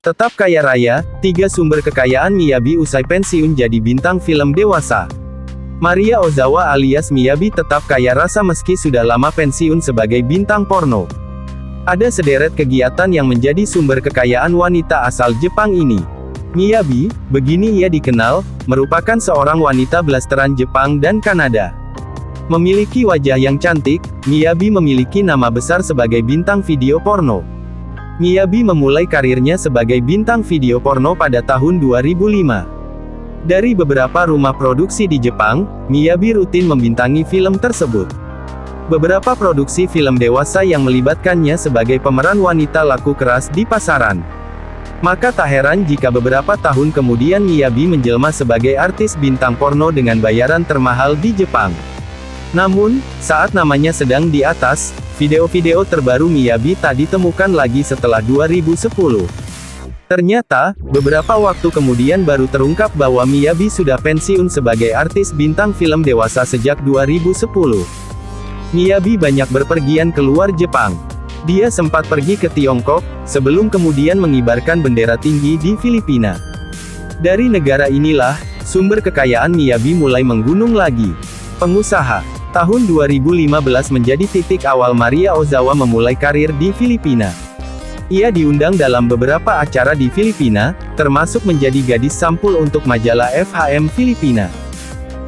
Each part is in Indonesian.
Tetap kaya raya, 3 sumber kekayaan Miyabi usai pensiun jadi bintang film dewasa. Maria Ozawa alias Miyabi tetap kaya rasa meski sudah lama pensiun sebagai bintang porno. Ada sederet kegiatan yang menjadi sumber kekayaan wanita asal Jepang ini. Miyabi, begini ia dikenal, merupakan seorang wanita blasteran Jepang dan Kanada. Memiliki wajah yang cantik, Miyabi memiliki nama besar sebagai bintang video porno. Miyabi memulai karirnya sebagai bintang video porno pada tahun 2005. Dari beberapa rumah produksi di Jepang, Miyabi rutin membintangi film tersebut. Beberapa produksi film dewasa yang melibatkannya sebagai pemeran wanita laku keras di pasaran. Maka tak heran jika beberapa tahun kemudian Miyabi menjelma sebagai artis bintang porno dengan bayaran termahal di Jepang. Namun, saat namanya sedang di atas, video-video terbaru Miyabi tak ditemukan lagi setelah 2010. Ternyata, beberapa waktu kemudian baru terungkap bahwa Miyabi sudah pensiun sebagai artis bintang film dewasa sejak 2010. Miyabi banyak berpergian keluar Jepang. Dia sempat pergi ke Tiongkok, sebelum kemudian mengibarkan bendera tinggi di Filipina. Dari negara inilah, sumber kekayaan Miyabi mulai menggunung lagi. Pengusaha. Tahun 2015 menjadi titik awal Maria Ozawa memulai karir di Filipina. Ia diundang dalam beberapa acara di Filipina, termasuk menjadi gadis sampul untuk majalah FHM Filipina.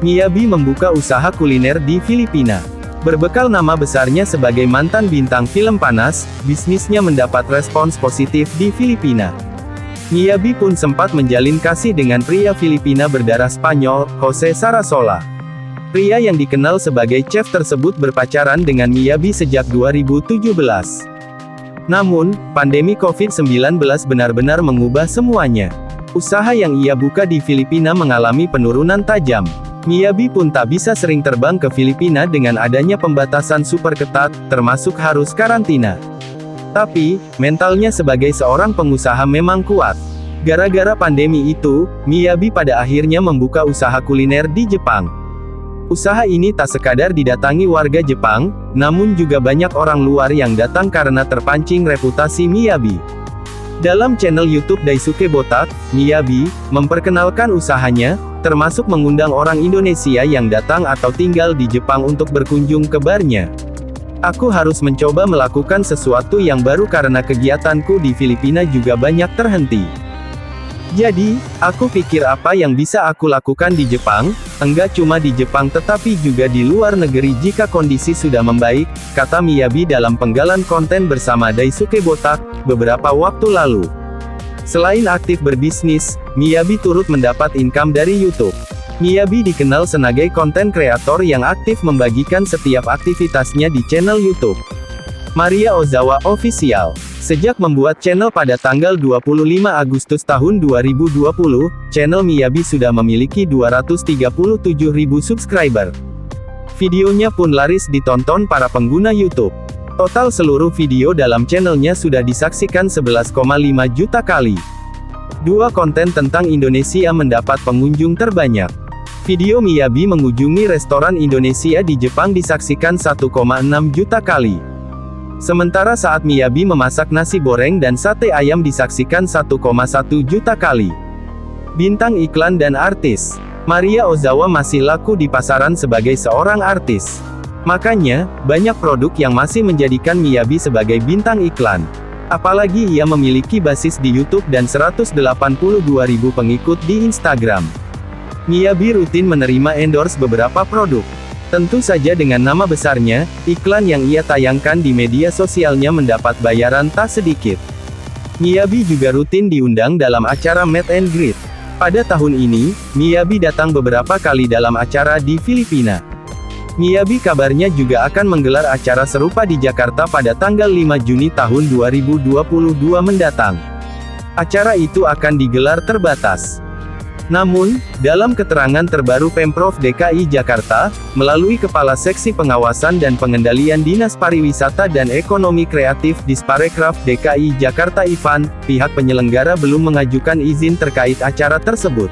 Miyabi membuka usaha kuliner di Filipina. Berbekal nama besarnya sebagai mantan bintang film panas, bisnisnya mendapat respons positif di Filipina. Miyabi pun sempat menjalin kasih dengan pria Filipina berdarah Spanyol, Jose Sarasola. Pria yang dikenal sebagai chef tersebut berpacaran dengan Miyabi sejak 2017. Namun, pandemi COVID-19 benar-benar mengubah semuanya. Usaha yang ia buka di Filipina mengalami penurunan tajam. Miyabi pun tak bisa sering terbang ke Filipina dengan adanya pembatasan super ketat, termasuk harus karantina. Tapi, mentalnya sebagai seorang pengusaha memang kuat. Gara-gara pandemi itu, Miyabi pada akhirnya membuka usaha kuliner di Jepang. Usaha ini tak sekadar didatangi warga Jepang, namun juga banyak orang luar yang datang karena terpancing reputasi Miyabi. Dalam channel YouTube Daisuke Botak, Miyabi memperkenalkan usahanya, termasuk mengundang orang Indonesia yang datang atau tinggal di Jepang untuk berkunjung ke barnya. Aku harus mencoba melakukan sesuatu yang baru karena kegiatanku di Filipina juga banyak terhenti. Jadi, aku pikir apa yang bisa aku lakukan di Jepang, enggak cuma di Jepang tetapi juga di luar negeri jika kondisi sudah membaik, kata Miyabi dalam penggalan konten bersama Daisuke Botak, beberapa waktu lalu. Selain aktif berbisnis, Miyabi turut mendapat income dari YouTube. Miyabi dikenal sebagai konten kreator yang aktif membagikan setiap aktivitasnya di channel YouTube Maria Ozawa Official. Sejak membuat channel pada tanggal 25 Agustus tahun 2020, channel Miyabi sudah memiliki 237.000 subscriber. Videonya pun laris ditonton para pengguna YouTube. Total seluruh video dalam channelnya sudah disaksikan 11,5 juta kali. 2 konten tentang Indonesia mendapat pengunjung terbanyak. Video Miyabi mengunjungi restoran Indonesia di Jepang disaksikan 1,6 juta kali. Sementara saat Miyabi memasak nasi goreng dan sate ayam disaksikan 1,1 juta kali. Bintang iklan dan artis. Maria Ozawa masih laku di pasaran sebagai seorang artis. Makanya, banyak produk yang masih menjadikan Miyabi sebagai bintang iklan. Apalagi ia memiliki basis di YouTube dan 182.000 pengikut di Instagram. Miyabi rutin menerima endorse beberapa produk. Tentu saja dengan nama besarnya, iklan yang ia tayangkan di media sosialnya mendapat bayaran tak sedikit. Miyabi juga rutin diundang dalam acara Meet and Greet. Pada tahun ini, Miyabi datang beberapa kali dalam acara di Filipina. Miyabi kabarnya juga akan menggelar acara serupa di Jakarta pada tanggal 5 Juni tahun 2022 mendatang. Acara itu akan digelar terbatas. Namun, dalam keterangan terbaru Pemprov DKI Jakarta, melalui Kepala Seksi Pengawasan dan Pengendalian Dinas Pariwisata dan Ekonomi Kreatif Disparekraf DKI Jakarta Ivan, pihak penyelenggara belum mengajukan izin terkait acara tersebut.